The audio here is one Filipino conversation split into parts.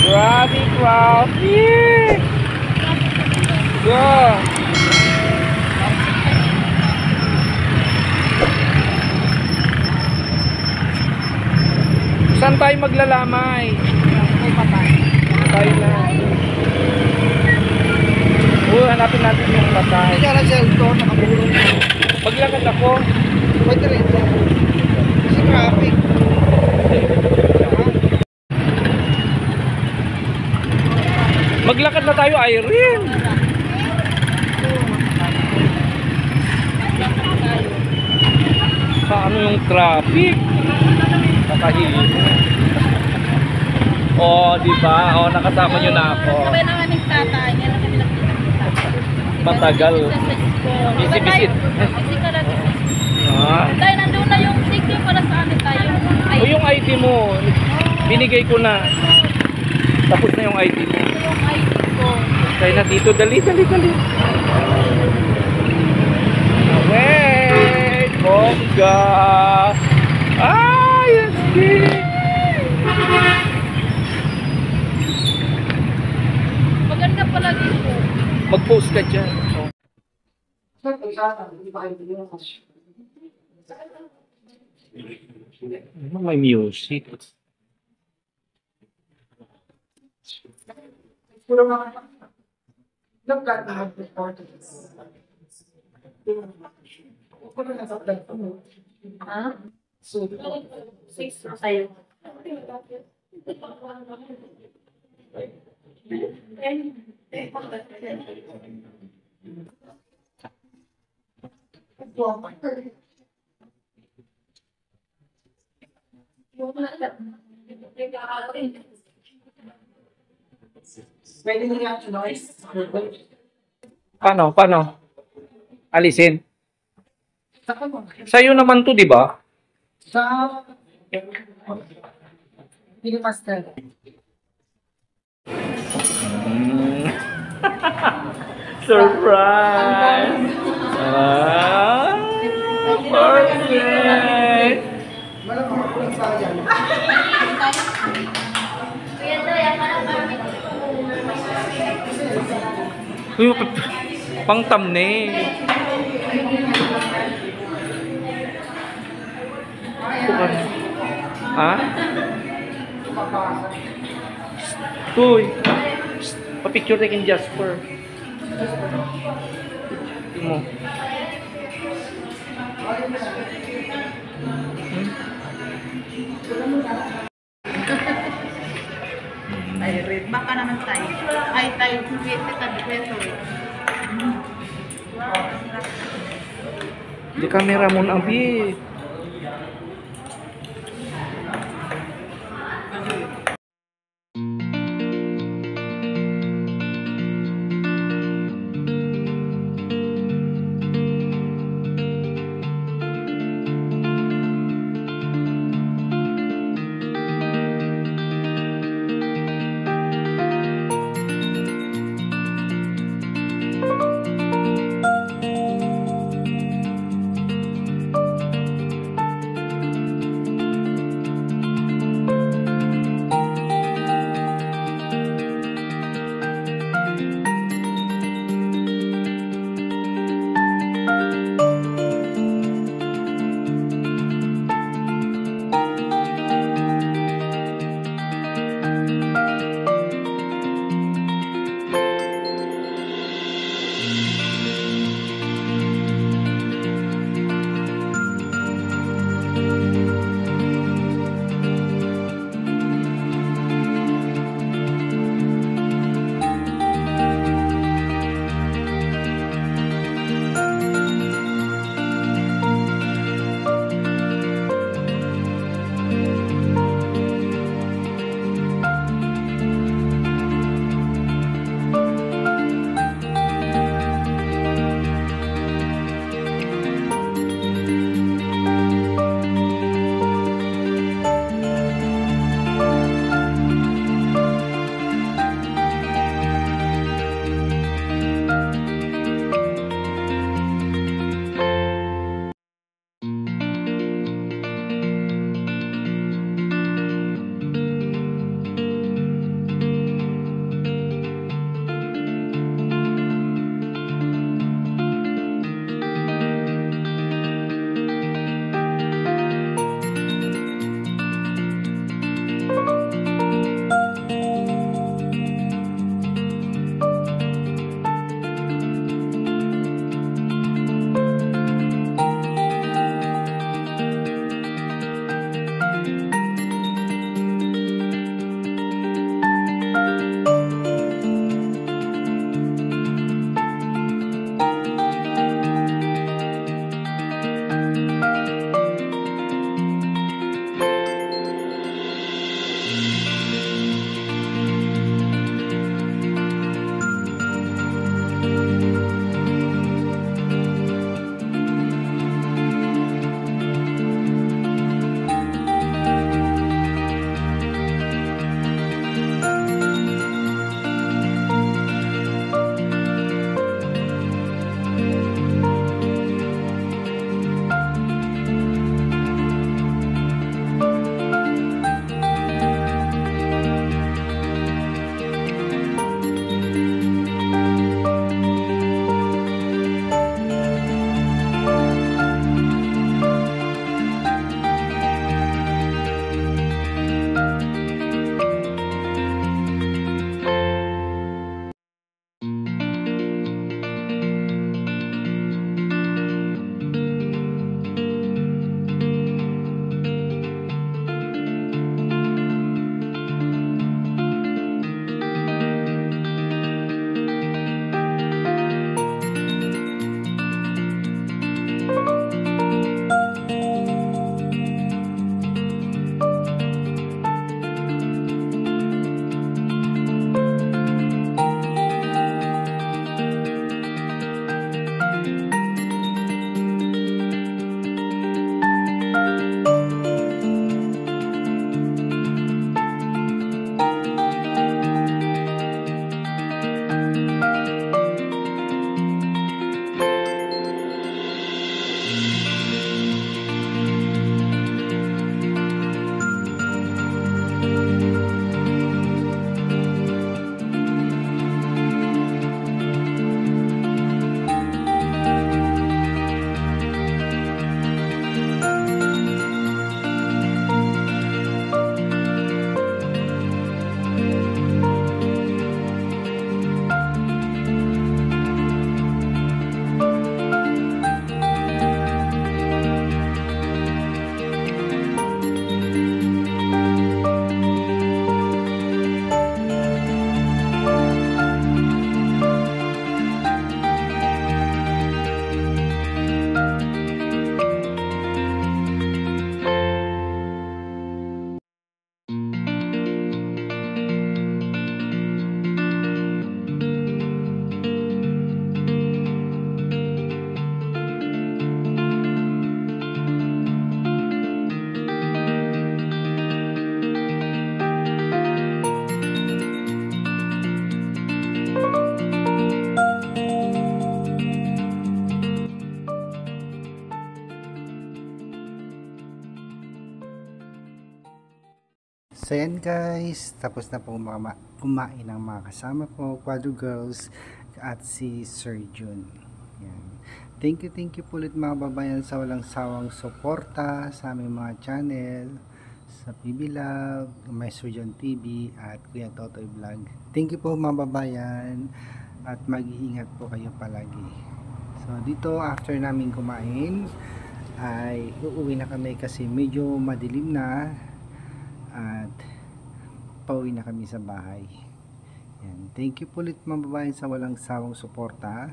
Grabe traffic! Yeah! Saan tayo maglalamay? Patay na. Hanapin natin yung patay. Kaya lang cellphone, nakabulong. Maglakad ako. Pwede rin. Kasi traffic. Maglakad na tayo, Irene. Paano yung traffic? Nakahilo. Oh, di ba? Oh, nakasama nyo na ako. Sabay na kaming tatay. Yan na kami nagpipita. Matagal. Visit. Kasi ka lang. Ah. Dahil nandun na yung ticket para sa amin tayo. O yung ID mo, binigay ko na. Tapos na yung ID mo. Yung ID ko. Kaya na dito, dali. Wait! Bongga! Ah, yes, Maganda pala dito. mag-post ka dyan. May music. Ha? Sa'yo. Pwede nila noise. Paano? Alisin? Saka mo. Sa'yo naman to, di ba? Sa... Hindi master. Surprise! Ah, perfect! Malamang makulang sa yan. Uy, pang thumbnail. Ha? Uy, pa-picture tayo kay Jasper. Mo. Ay, red. Baka naman tayo. Ay, tayo. Kita dito. Di kamera mo na, Abi. So yan guys, tapos na po kumain ang mga kasama ko, Quadro Girls at si Sir Jun. Yan. Thank you po ulit mga babayan sa walang sawang suporta sa aming mga channel, sa PB Love, My Sir Jun TV at Kuya Totoy Vlog. Thank you po mga babayan at mag-iingat po kayo palagi. So dito after namin kumain ay uuwi na kami kasi medyo madilim na at pauwi na kami sa bahay. Yan. Thank you po ulit mga babayan sa walang sawang suporta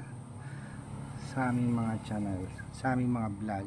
sa aming mga channel, sa aming mga vlog.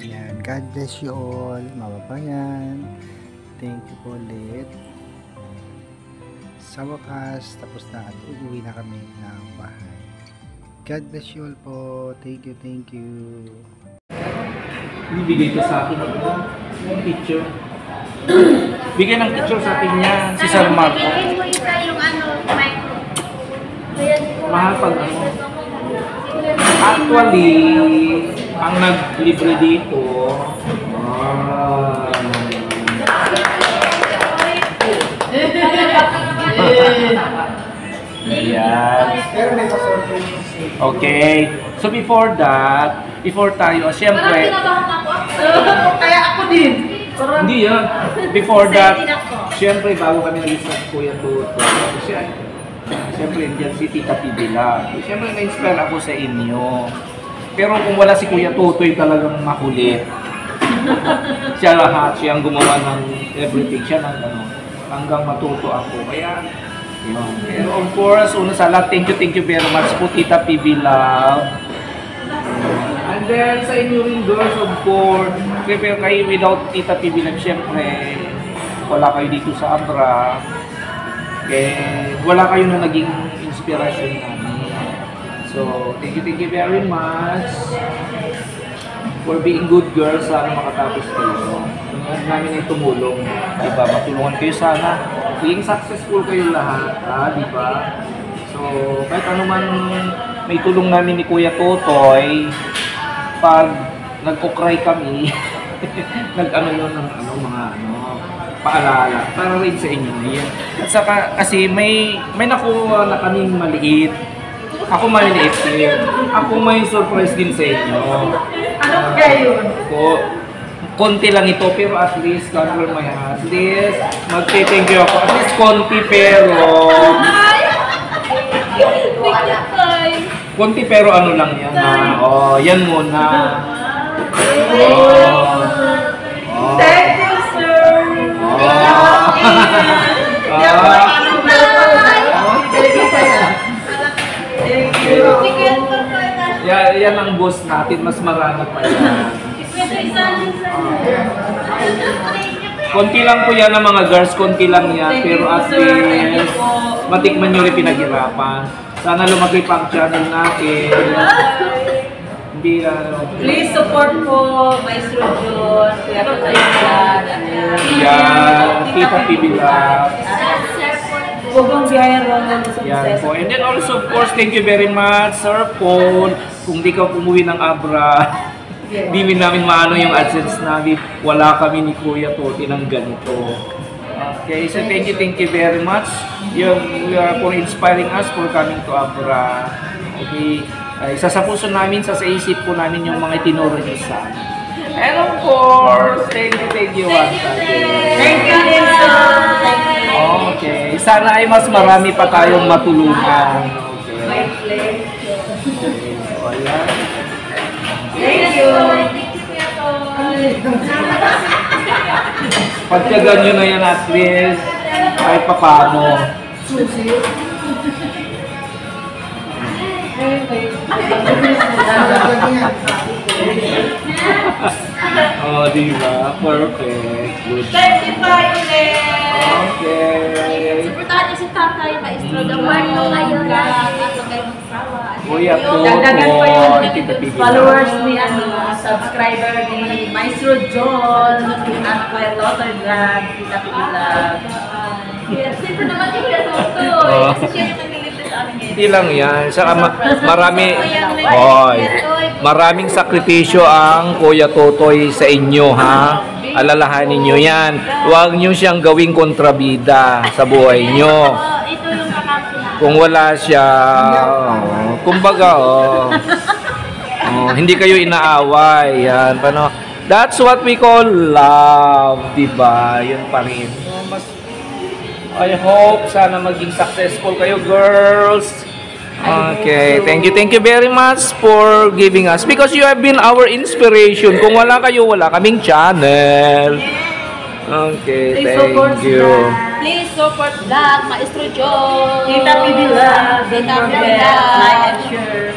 Yan, God bless you all, mababayan. Thank you po ulit. Sa wakas, tapos na at uuwi na kami ng bahay. God bless you all po. Thank you. Bibigay ko sa akin ng picture. Bigay ng picture sa akin niya si Sir Marco. Bigay mo isa yung micro. Mahal pag ano. Actually, ang naglibre dito, Ayan. Okay. So before tayo, siyempre, Kaya ako din. hindi yan. Before that, siyempre, bago kami nag-start Kuya Toto, siyempre, dyan si Tita Pibila. Siyempre, na-inspire ako sa inyo. Pero kung wala si Kuya Totoy talagang makulit. Siya lahat, siya ang gumawa ng everything. Siya ng hanggang matuto ako. Kaya, yun. Pero of course, una sa lahat, thank you very much po Tita Pibila. And then, sa inyo rin girls, of course, prepare kayo without Tita Pibila, siyempre, wala kayo dito sa Abra. Wala kayo na naging inspirasyon namin. So, thank you very much for being good girls. Sana makatapos kayo. Namin ay tumulong. Diba? Matulungan kayo sana. Being successful kayo lahat. Diba? So, kahit ano man may tulong namin ni Kuya Totoy, pag nagkukry kami, nag-ano yun ng mga paalala para rin sa inyo yan. At saka kasi may nakuha na kaming maliit. Ako maliit din. Ako may surprise din sa inyo. Ano kaya yun? Konti lang ito pero at least cover my at least magte-thank you ako. At least konti pero konti pero ano lang yan na. Oh, yan muna. Thank you, sir. Thank you. Yan ang boss natin, mas marami pa yan. Konti lang po yan ng mga girls, konti lang yan. Pero at least, matikman nyo rin pinaghirapan. Sana lumaki pa ang channel natin. Hindi Please support po Maestro John, Kuya Totoy Vlog, yan, Tita Pibila. Bugong Biyahero. Yan po. And then also, of course, thank you very much, Sir Paul. Kung di ka umuwi ng Abra, di namin maano yung AdSense namin. Wala kami ni Kuya Toti ng ganito. Okay, so thank you very much. You are for inspiring us for coming to Abra. Okay, isa sa puso namin, sa isip po namin yung mga itinuro niyo sa amin. And of course, thank you once again. Thank you, Nelson. Okay. Sana ay mas marami pa tayong matulungan. Okay. So, ayan. Thank you. Pagkagan nyo na yan at least, kahit pa paano. Oh, di ba? Perfect. Good. 35 ulit. Okay. Suportahan niyo si Tatay Maestro Damar mo ngayon. At huwag kayong magsawa. Kuya po, Dagdagan pa yung titigil. followers ni subscriber ni Maestro John at Kuya Lotter Vlog, Tita Vlog. Siyempre naman yung Kuya Toto. Oh. Kasi siya yung naglilito sa amin ngayon. Hindi lang yan. Saka marami, Hoy. maraming sakripisyo ang Kuya Totoy sa inyo, ha? Alalahanin nyo yan. Huwag nyo siyang gawing kontrabida sa buhay nyo. Ito yung kakapila. Kung wala siya, kumbaga, hindi kayo inaaway. Yan, paano? That's what we call love, diba? Yun pa rin. I hope sana maging successful kayo, girls. Okay, thank you very much for giving us because you have been our inspiration. Kung wala kayo, wala kaming channel. Okay, thank you. Please support vlog, Maestro John. Tita PB Vlog, Tita PB like and share.